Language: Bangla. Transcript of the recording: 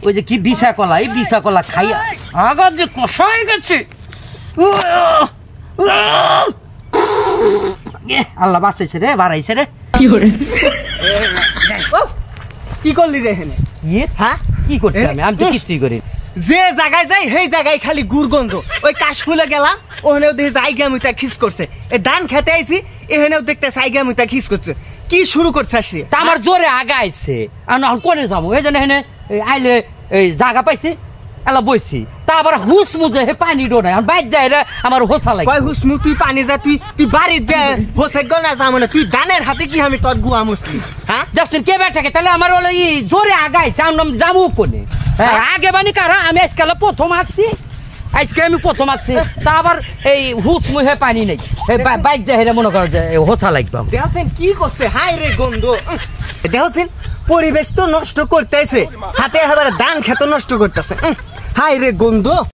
ওই যে কি বিছা কলা এই বিছা কলা খাইয়া আগা যে কষা হয়ে গেছে আল্লাহ বাঁচাইছে রে বাড়াইছে রে কি করলি রে হেনে হ্যাঁ কি করছি আমি তো কিছুই করি যে জায়গায় যাই সেই জায়গায় খালি গুড়গন্ধ ওই কাশফুলে গেলাম ওখানেও দেখে জায়গা মুইতা খিস করছে এই ধান খেতে আইছি এখানেও দেখতে জায়গা মুইতা খিস করছে কি শুরু করছে সে তা আমার জোরে আগাইছে আর না কোনে যাবো এই জন্য হেনে আইলে এই জায়গা পাইছি এলা বইছি তা আবার হুস মুজে হে পানি ডোনায় আর বাইর যায় রে আমার হোসা লাগে কই হুসমু তুই পানি যা তুই বাড়ি যা হোসে গনা যা মানে তুই ধানের হাতে কি আমি তোর গুয়া মুসলি হ্যাঁ দেখছেন কে বেটাকে তাহলে আমার হলো ই জোরে আগাইছে আমি যাবো কোনে আগে বানি কারা আমি আজকাল প্রথম আসছি আজকে আমি প্রথম আসছি তা আবার এই হুস মুহে পানি নেই বাইক যায় হেরে মনে করো যে হোসা লাগবে দেখছেন কি করছে হাই রে গন্ধ দেখছেন পরিবেশ তো নষ্ট করতেছে হাতে আবার ধান খেত নষ্ট করতেছে হাই রে গন্ধ